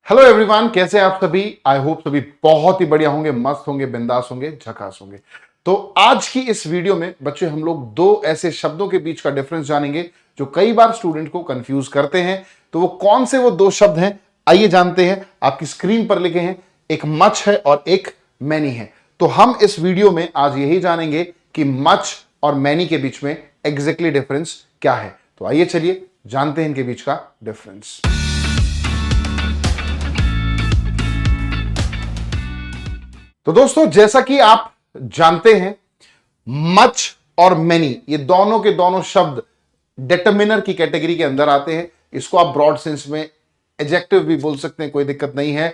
Hello everyone, कैसे हैं आप सभी। आई होप सभी बहुत ही बढ़िया होंगे, मस्त होंगे, बिंदास होंगे, झकास होंगे। तो आज की इस वीडियो में बच्चे हम लोग दो ऐसे शब्दों के बीच का डिफरेंस जानेंगे जो कई बार स्टूडेंट को कंफ्यूज करते हैं। तो वो कौन से वो दो शब्द हैं, आइए जानते हैं। आपकी स्क्रीन पर लिखे हैं, एक मच है और एक मैनी है। तो हम इस वीडियो में आज यही जानेंगे कि मच और मैनी के बीच में एग्जैक्टली डिफरेंस क्या है। तो आइए चलिए जानते हैं इनके बीच का डिफरेंस। तो दोस्तों, जैसा कि आप जानते हैं, मच और मैनी ये दोनों के दोनों शब्द डिटरमिनर की कैटेगरी के अंदर आते हैं। इसको आप ब्रॉड सेंस में एडजेक्टिव भी बोल सकते हैं, कोई दिक्कत नहीं है।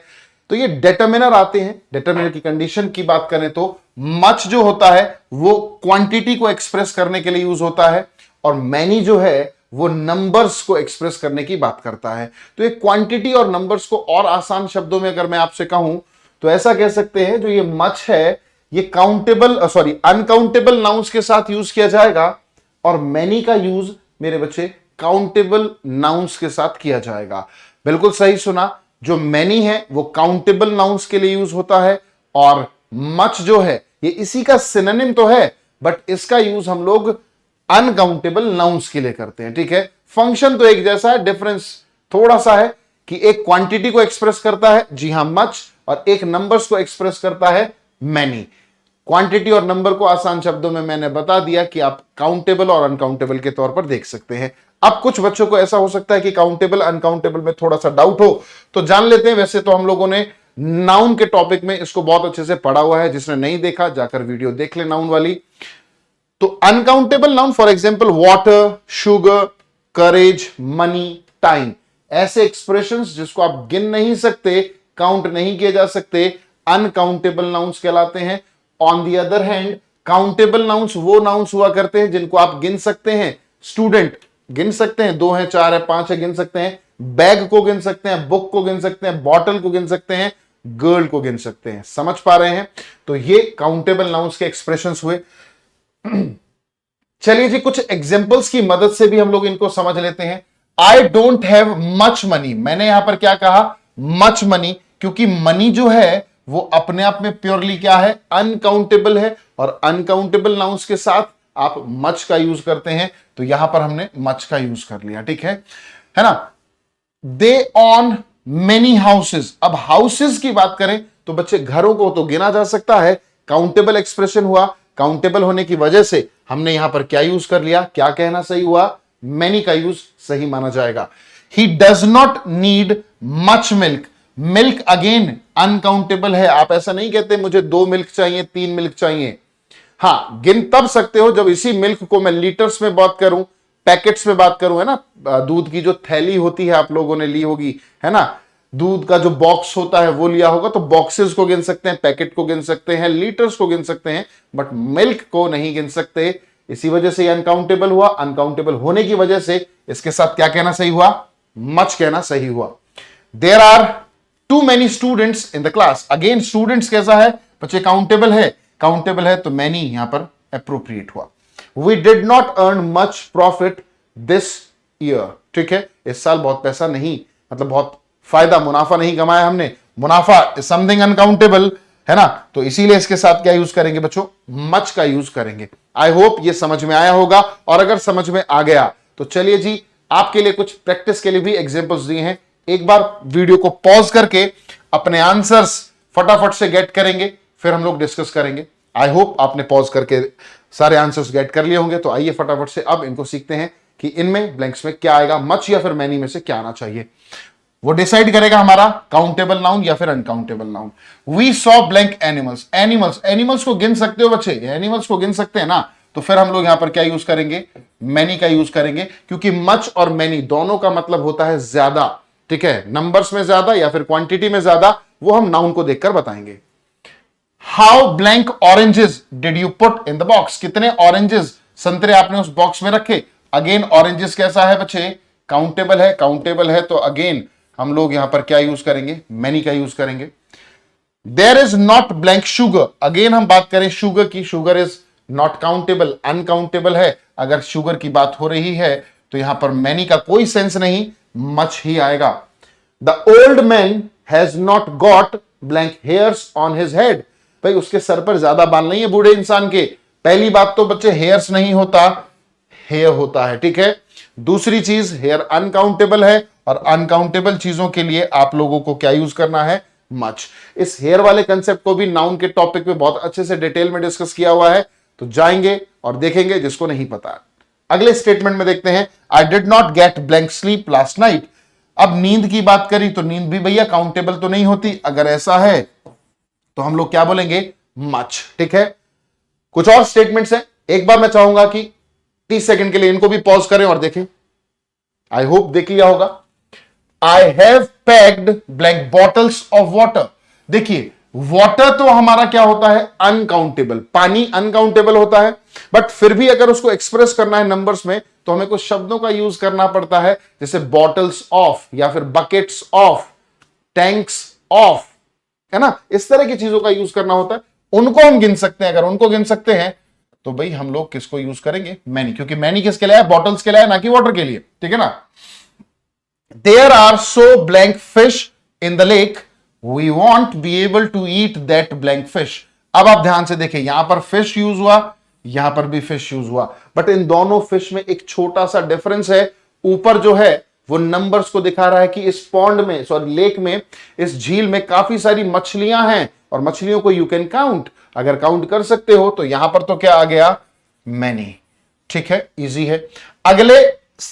तो ये डिटरमिनर आते हैं। डिटरमिनर की कंडीशन की बात करें तो मच जो होता है वो क्वांटिटी को एक्सप्रेस करने के लिए यूज होता है, और मैनी जो है वो नंबर्स को एक्सप्रेस करने की बात करता है। तो ये क्वांटिटी और नंबर्स को और आसान शब्दों में अगर मैं आपसे कहूं तो ऐसा कह सकते हैं, जो ये मच है ये अनकाउंटेबल नाउन्स के साथ यूज किया जाएगा, और मैनी का यूज मेरे बच्चे काउंटेबल नाउन्स के साथ किया जाएगा। बिल्कुल सही सुना, जो मैनी है वो काउंटेबल नाउन्स के लिए यूज होता है, और मच जो है ये इसी का सिनोनिम तो है, बट इसका यूज हम लोग अनकाउंटेबल नाउन्स के लिए करते हैं। ठीक है, फंक्शन तो एक जैसा है, डिफरेंस थोड़ा सा है कि एक क्वांटिटी को एक्सप्रेस करता है, जी हां मच, और एक नंबर्स को एक्सप्रेस करता है मैनी। क्वांटिटी और नंबर को आसान शब्दों में मैंने बता दिया कि आप काउंटेबल और अनकाउंटेबल के तौर पर देख सकते हैं। अब कुछ बच्चों को ऐसा हो सकता है कि काउंटेबल अनकाउंटेबल में थोड़ा सा डाउट हो, तो जान लेते हैं। वैसे तो हम लोगों ने नाउन के टॉपिक में इसको बहुत अच्छे से पढ़ा हुआ है, जिसने नहीं देखा जाकर वीडियो देख ले नाउन वाली। तो uncountable noun for example water, sugar, courage, money, time, ऐसे एक्सप्रेशंस जिसको आप गिन नहीं सकते, काउंट नहीं किए जा सकते, अनकाउंटेबल नाउन्स कहलाते हैं। On the other hand countable nouns वो नाउन्स हुआ करते हैं जिनको आप गिन सकते हैं। स्टूडेंट गिन सकते हैं, 2 है, 4 है, 5 है, गिन सकते हैं। बैग को गिन सकते हैं, बुक को गिन सकते हैं, बॉटल को गिन सकते हैं, गर्ल को गिन सकते हैं। समझ पा रहे हैं? तो ये काउंटेबल नाउन्स के एक्सप्रेशंस हुए। चलिए जी, कुछ एग्जांपल्स की मदद से भी हम लोग इनको समझ लेते हैं। I don't have much money. मैंने यहां पर क्या कहा? मच मनी, क्योंकि मनी जो है वो अपने आप में प्योरली क्या है? अनकाउंटेबल है, और अनकाउंटेबल नाउन्स के साथ आप मच का यूज करते हैं, तो यहां पर हमने मच का यूज कर लिया। ठीक है ना? दे ऑन मेनी हाउसेस। अब हाउसेस की बात करें तो बच्चे घरों को तो गिना जा सकता है, काउंटेबल एक्सप्रेशन हुआ। काउंटेबल होने की वजह से हमने यहां पर क्या यूज कर लिया? क्या कहना सही हुआ? मैनी का यूज सही माना जाएगा। He does not need much milk. Milk again uncountable है। आप ऐसा नहीं कहते मुझे 2 मिल्क चाहिए, 3 मिल्क चाहिए। हां, गिन तब सकते हो जब इसी मिल्क को मैं लीटर्स में बात करूं, पैकेट्स में बात करूं, है ना। दूध की जो थैली होती है आप लोगों ने ली होगी, है ना। दूध का जो बॉक्स होता है वो लिया होगा, तो बॉक्सेस को गिन सकते हैं, पैकेट को गिन सकते हैं, लीटर्स को गिन सकते हैं, बट मिल्क को नहीं गिन सकते। इसी वजह से अनकाउंटेबल हुआ। अनकाउंटेबल होने की वजह से इसके साथ क्या कहना सही हुआ? मच कहना सही हुआ। There are too many students in the class. Again students कैसा है बच्चे? काउंटेबल है। काउंटेबल है तो मैनी यहां पर अप्रोप्रिएट हुआ। We did not earn much profit this year. ठीक है, इस साल बहुत पैसा नहीं, मतलब बहुत फायदा, मुनाफा नहीं कमाया हमने। मुनाफा इज समथिंग अनकाउंटेबल, है ना। तो इसीलिए इसके साथ क्या यूज करेंगे बच्चों? मच का यूज करेंगे। आई होप ये समझ में आया होगा, और अगर समझ में आ गया तो चलिए जी, आपके लिए कुछ प्रैक्टिस के लिए भी एग्जांपल्स दिए हैं। एक बार वीडियो को पॉज करके अपने आंसर्स फटाफट से गेट करेंगे, फिर हम लोग डिस्कस करेंगे। आई होप आपने पॉज करके सारे आंसर्स गेट कर लिए होंगे। तो आइए फटाफट से अब इनको सीखते हैं कि इनमें ब्लैंक्स में क्या आएगा, मच या फिर मैनी में से क्या आना चाहिए। वो डिसाइड करेगा हमारा काउंटेबल नाउन या फिर uncountable noun. We saw blank animals. Animals को गिन सकते हो बच्चे? एनिमल्स को गिन सकते हैं ना। तो फिर हम लोग यहां पर क्या यूज करेंगे? मैनी का यूज करेंगे, क्योंकि मच और मैनी दोनों का मतलब होता है ज्यादा। ठीक है, नंबर्स में ज्यादा या फिर क्वांटिटी में ज्यादा, वो हम नाउन को देखकर बताएंगे। How blank oranges did you put in the box. कितने ऑरेंजेस, संतरे आपने उस बॉक्स में रखे? अगेन ऑरेंजेस कैसा है बच्चे? काउंटेबल है। काउंटेबल है तो अगेन हम लोग यहां पर क्या यूज करेंगे? मैनी का यूज करेंगे। There is not blank sugar. Again हम बात करें शुगर की, sugar is not countable, uncountable है। अगर शुगर की बात हो रही है तो यहां पर मैनी का कोई सेंस नहीं, मच ही आएगा। The old man has not got blank hairs on his head. भाई उसके सर पर ज्यादा बाल नहीं है बूढ़े इंसान के। पहली बात तो बच्चे हेयर्स नहीं होता, हेयर होता है, ठीक है। दूसरी चीज हेयर अनकाउंटेबल है, और अनकाउंटेबल चीजों के लिए आप लोगों को क्या यूज करना है, मच। इस हेयर वाले कंसेप्ट को भी नाउन के टॉपिक पे बहुत अच्छे से डिटेल में डिस्कस किया हुआ है, तो जाएंगे और देखेंगे जिसको नहीं पता। अगले स्टेटमेंट में देखते हैं, I did not gate blank sleep last night. अब नींद की बात करी तो नींद भी भैया काउंटेबल तो नहीं होती। अगर ऐसा है तो हम लोग क्या बोलेंगे, मच, ठीक है। कुछ और स्टेटमेंट्स हैं, एक बार मैं चाहूंगा कि 30 सेकंड के लिए इनको भी पॉज करें और देखें। आई होप देख लिया होगा। I have packed blank bottles of water. देखिए वाटर तो हमारा क्या होता है, अनकाउंटेबल, पानी अनकाउंटेबल होता है, बट फिर भी अगर उसको एक्सप्रेस करना है नंबर्स में तो हमें कुछ शब्दों का यूज करना पड़ता है, जैसे बॉटल्स ऑफ या फिर बकेट्स ऑफ, टैंक्स ऑफ, है ना, इस तरह की चीजों का यूज करना होता है। उनको हम गिन सकते हैं, अगर उनको गिन सकते हैं तो भाई हम लोग किसको यूज करेंगे, मैनी, क्योंकि मैनी किसके लिए है, बॉटल्स के लिए है, ना कि वाटर के लिए, ठीक है ना। There are so blank fish in the lake, we won't be able to eat that blank fish. अब आप ध्यान से देखें, यहां पर फिश यूज हुआ, यहां पर भी फिश यूज हुआ, बट इन दोनों फिश में एक छोटा सा डिफरेंस है। ऊपर जो है वो नंबर्स को दिखा रहा है कि इस पॉन्ड में, सॉरी लेक में, इस झील में काफी सारी मछलियां हैं, और मछलियों को यू कैन काउंट, अगर काउंट कर सकते हो तो यहां पर तो क्या आ गया, मैनी, ठीक है, इजी है। अगले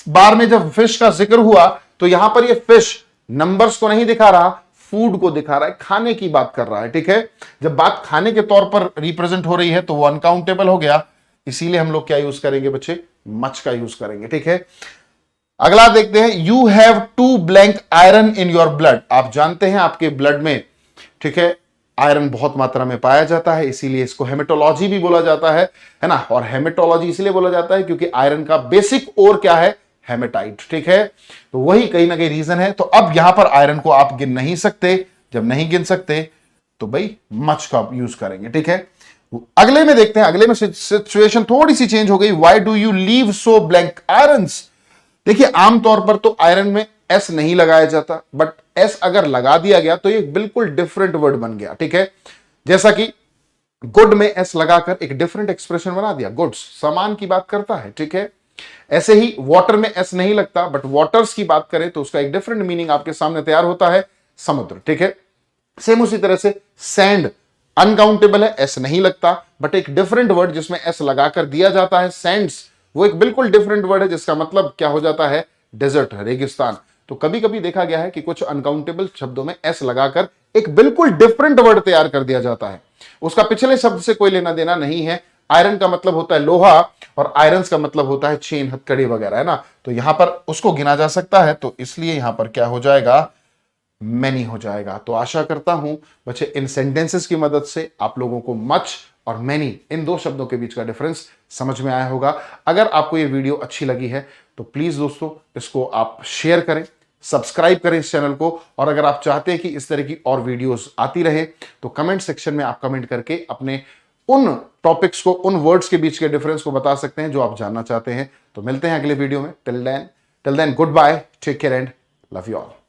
बार में जब फिश का जिक्र हुआ तो यहां पर ये फिश नंबर्स को नहीं दिखा रहा, फूड को दिखा रहा है, खाने की बात कर रहा है, ठीक है। जब बात खाने के तौर पर रिप्रेजेंट हो रही है तो वो अनकाउंटेबल हो गया, इसीलिए हम लोग क्या यूज करेंगे बच्चे, मच का यूज करेंगे, ठीक है। अगला देखते हैं, you have to blank iron in your blood. आप जानते हैं आपके ब्लड में, ठीक है, आयरन बहुत मात्रा में पाया जाता है, इसीलिए इसको हेमेटोलॉजी भी बोला जाता है ना। और हेमेटोलॉजी इसलिए बोला जाता है क्योंकि आयरन का बेसिक ओर क्या है, हेमेटाइट, ठीक है। तो वही कहीं ना कहीं रीजन है। तो अब यहां पर आयरन को आप गिन नहीं सकते, जब नहीं गिन सकते तो भाई मच का यूज करेंगे, ठीक है। अगले में देखते हैं, अगले में सिचुएशन थोड़ी सी चेंज हो गई। Why do you leave so blank irons. देखिए आमतौर पर तो आयरन में एस नहीं लगाया जाता, बट एस अगर लगा दिया गया तो ये बिल्कुल डिफरेंट वर्ड बन गया, ठीक है। जैसा कि गुड में एस लगाकर एक डिफरेंट एक्सप्रेशन बना दिया, गुड्स, सामान की बात करता है, ठीक है। ऐसे ही वाटर में एस नहीं लगता, बट वाटर्स की बात करें तो उसका एक डिफरेंट मीनिंग आपके सामने तैयार होता है, समुद्र, ठीक है। सेम उसी तरह से सैंड अनकाउंटेबल है, एस नहीं लगता, बट एक डिफरेंट वर्ड जिसमें एस लगाकर दिया जाता है, सैंड्स, वो एक बिल्कुल डिफरेंट वर्ड है जिसका मतलब क्या हो जाता है, डेजर्ट, रेगिस्तान। तो कभी कभी देखा गया है कि कुछ अनकाउंटेबल शब्दों में एस लगाकर एक बिल्कुल डिफरेंट वर्ड तैयार कर दिया जाता है, उसका पिछले शब्द से कोई लेना देना नहीं है। आयरन का मतलब होता है लोहा, और आयरन्स का मतलब होता है चेन, हथकड़ी वगैरह, है ना। तो यहां पर उसको गिना जा सकता है, तो इसलिए यहां पर क्या हो जाएगा, मैनी हो जाएगा। तो आशा करता हूं बच्चे इन सेंटेंसेस की मदद से आप लोगों को मच और मैनी, इन दो शब्दों के बीच का डिफरेंस समझ में आया होगा। अगर आपको ये वीडियो अच्छी लगी है तो प्लीज दोस्तों इसको आप शेयर करें, सब्सक्राइब करें इस चैनल को, और अगर आप चाहते हैं कि इस तरह की और वीडियोस आती रहे तो कमेंट सेक्शन में आप कमेंट करके अपने उन टॉपिक्स को, उन वर्ड्स के बीच के डिफरेंस को बता सकते हैं जो आप जानना चाहते हैं। तो मिलते हैं अगले वीडियो में। Till then goodbye, take care and love you all.